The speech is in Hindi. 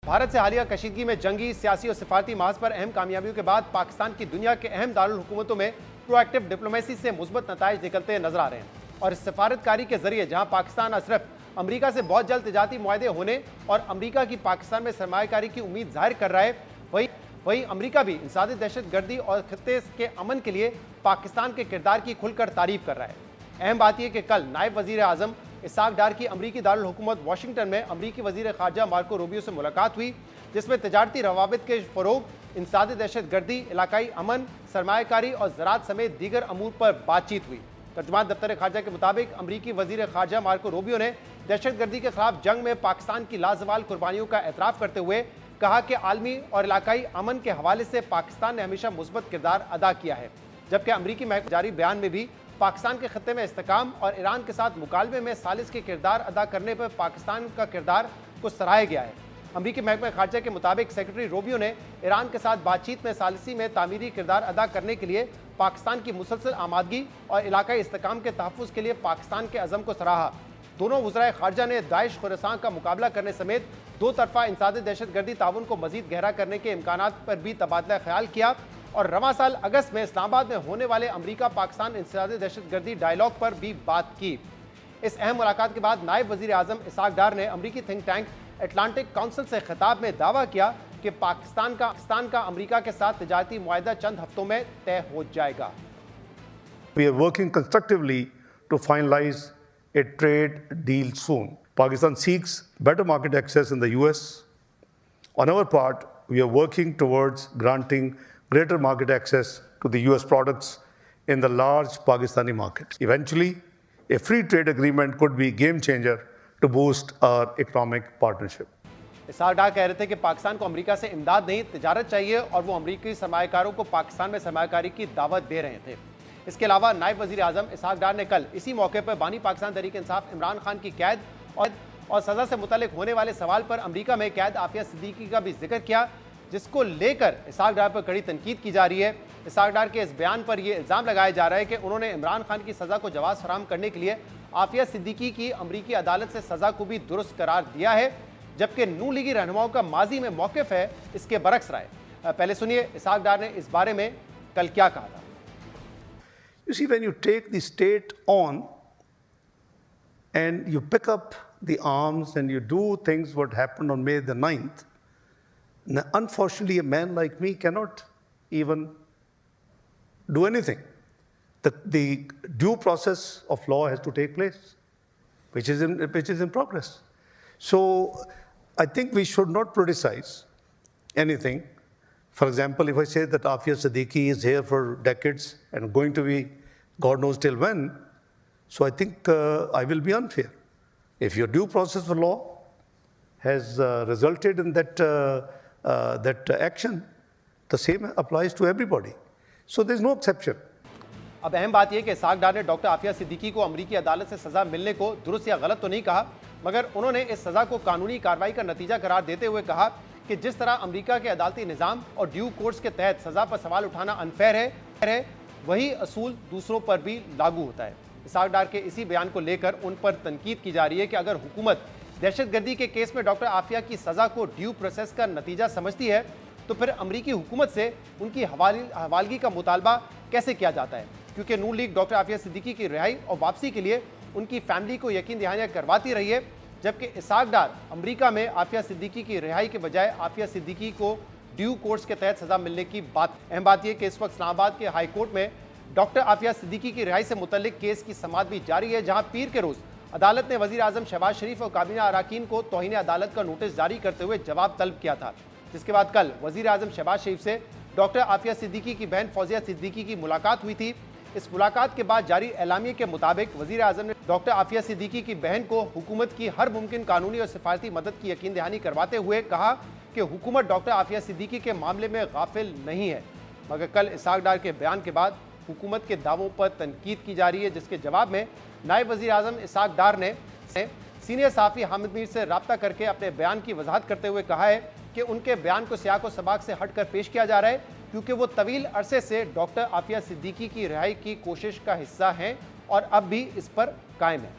भारत से हालिया कशीदगी में जंगी, सियासी और सिफारती महज पर अहम कामयाबियों के बाद पाकिस्तान की दुनिया के अहम दारुल हुकूमतों में प्रोएक्टिव डिप्लोमेसी से मुस्बत नताइज निकलते नजर आ रहे हैं। और इस सफारतकारी के जरिए जहां पाकिस्तान न सिर्फ अमरीका से बहुत जल्द तिजारती मुआहदे होने और अमरीका की पाकिस्तान में सरमायाकारी की उम्मीद जाहिर कर रहा है, वही अमरीका भी इंसादी दहशतगर्दी और खित्ते के अमन के लिए पाकिस्तान के किरदार की खुलकर तारीफ कर रहा है। अहम बात यह कि कल नायब वजीर आजम इसाक डार की अमरीकी दारुल हुकूमत वाशिंगटन में अमरीकी वजीर खारजा मार्को रूबियो से मुलाकात हुई, जिसमें तजारती रवाबित के फरोग, इंसादी दहशतगर्दी, इलाकाई अमन, सरमायाकारी और ज़राअत समेत दीगर अमूर पर बातचीत हुई। तर्जुमान दफ्तर खारजा के मुताबिक अमरीकी वजीर खारजा मार्को रूबियो ने दहशतगर्दी के खिलाफ जंग में पाकिस्तान की लाजवाल कुर्बानियों का एतराफ़ करते हुए कहा कि आलमी और इलाकाई अमन के हवाले से पाकिस्तान ने हमेशा मुस्बत किरदार अदा किया है। जबकि अमरीकी महकमा जारी बयान में भी पाकिस्तान के खत्ते में इस्तेकाम और ईरान के साथ मुकालमे में सालिस के किरदार अदा करने पर पाकिस्तान का किरदार को सराहा गया है। अमरीकी महकमा खारजा के मुताबिक सेक्रेटरी रूबियो ने ईरान के साथ बातचीत में सालिसी में तामीरी किरदार अदा करने के लिए पाकिस्तान की मुसलसल आमादगी और इलाकाई इस्तेकाम के तहफ़्फ़ुज़ के लिए पाकिस्तान के अज़म को सराहा। दोनों वज़राए खारजा ने दाइश खुरासान का मुकाबला करने समेत दो तरफा इंसादी दहशतगर्दी ताउन को मज़ीद गहरा करने के इम्कानात पर भी तबादला ख्याल किया और रवां साल अगस्त में इस्लामाबाद में होने वाले अमरीका पाकिस्तान इंसदादी दहशतगर्दी डायलॉग पर भी बात की। इस अहम मुलाकात के बाद नायब वज़ीर आज़म इसाक डार ने अमरीकी थिंक टैंक अटलांटिक काउंसिल से खिताब में दावा किया कि पाकिस्तान का अमरीका के साथ तिजारती मुआहदा चंद हफ्तों में तय हो जाएगा। We are working constructively to finalize a trade deal soon. Pakistan seeks better market access in the US. On our part, we are working towards granting greater market access to the US products in the large Pakistani market. Eventually, a free trade agreement could be a game changer to boost our economic partnership. Ishaq Dar कह रहे थे कि पाकिस्तान को अमेरिका से इमदाद नहीं, तिजारत चाहिए और वो अमरीकी सरमायाकारों को पाकिस्तान में सरमायाकारी की दावत दे रहे थे। इसके अलावा नायब वज़ीर आज़म इसाक डार ने कल इसी मौके पर बानी पाकिस्तान तहरीक इंसाफ इमरान खान की कैद और सज़ा से मुतल्लिक होने वाले सवाल पर अमरीका में कैद आफिया सिद्दीकी का भी जिक्र किया, जिसको लेकर इसाक डार पर कड़ी तनकीद की जा रही है। इसाक डार के इस बयान पर यह इल्ज़ाम लगाया जा रहा है कि उन्होंने इमरान खान की सज़ा को जवाब फराहम करने के लिए आफिया सिद्दीकी की अमरीकी अदालत से सज़ा को भी दुरुस्त करार दिया है, जबकि नून लीगी रहनुमाओं का माजी में मौक़िफ़ है इसके बरक्स राय। पहले सुनिए इसाक डार ने इस बारे में कल क्या कहा था। You see, when you take the state on and you pick up the arms and you do things what happened on May the 9th, unfortunately, a man like me cannot even do anything. The due process of law has to take place, which is in progress. So I think we should not criticize anything. For example, if I say that Afia Siddiqui is here for decades and going to be God knows till when, so I think I will be unfair. If your due process for law has resulted in that action, the same applies to everybody. So there's no exception. अब अहम बात यह कि इसाक डार ने डॉक्टर आफिया सिद्दीकी को अमरीकी अदालत से सज़ा मिलने को दुरुस्त या गलत तो नहीं कहा, मगर उन्होंने इस सज़ा को कानूनी कार्रवाई का नतीजा करार देते हुए कहा कि जिस तरह अमेरिका के अदालती निज़ाम और ड्यू कोर्ट्स के तहत सज़ा पर सवाल उठाना अनफेयर है, वही असूल दूसरों पर भी लागू होता है। इसाक डार के इसी बयान को लेकर उन पर तनकीद की जा रही है कि अगर हुकूमत दहशतगर्दी के केस में डॉक्टर आफिया की सज़ा को ड्यू प्रोसेस का नतीजा समझती है, तो फिर अमरीकी हुकूमत से उनकी हवालगी का मुतालबा कैसे किया जाता है, क्योंकि नून लीग डॉक्टर आफिया सिद्दीकी की रिहाई और वापसी के लिए उनकी फैमिली को यकीन दहानियाँ करवाती रही है, जबकि इसाक डार अमरीका में आफिया सिद्दीकी की रिहाई के बजाय आफिया सिद्दीकी को ड्यू कोर्ट्स के तहत सज़ा मिलने की बात। अहम बात यह कि इस वक्त इस्लामाबाद के हाई कोर्ट में डॉक्टर आफिया सिद्दीकी की रिहाई से मुतल्लिक केस की समाअत भी जारी है, जहाँ पीर के रोज़ अदालत ने वज़ीर आज़म शहबाज शरीफ और काबीना अरकान को तौहीन अदालत का नोटिस जारी करते हुए जवाब तलब किया था, जिसके बाद कल वज़ीर आज़म शहबाज शरीफ से डॉक्टर आफिया सिद्दीकी की बहन फौजिया सिद्दीकी की मुलाकात हुई थी। इस मुलाकात के बाद जारी एलामिये के मुताबिक वज़ीर आज़म ने डॉक्टर आफिया सिद्दीकी की बहन को हुकूमत की हर मुमकिन कानूनी और सिफारती मदद की यकीन दहानी करवाते हुए कहा कि हुकूमत डॉक्टर आफिया सिद्दीकी के मामले में गाफिल नहीं है। मगर कल इसाक डार के बयान के बाद हुकूमत के दावों पर तनकीद की जा रही है, जिसके जवाब में नायब वज़ीर आज़म इसाक डार ने सीनियर सहाफ़ी हामिद मीर से रब्ता करके अपने बयान की वजाहत करते हुए कहा है कि उनके बयान को सियाक व सबाक से हटकर पेश किया जा रहा है, क्योंकि वो तवील अरसे से डॉक्टर आफिया सिद्दीकी की रिहाई की कोशिश का हिस्सा हैं और अब भी इस पर कायम है।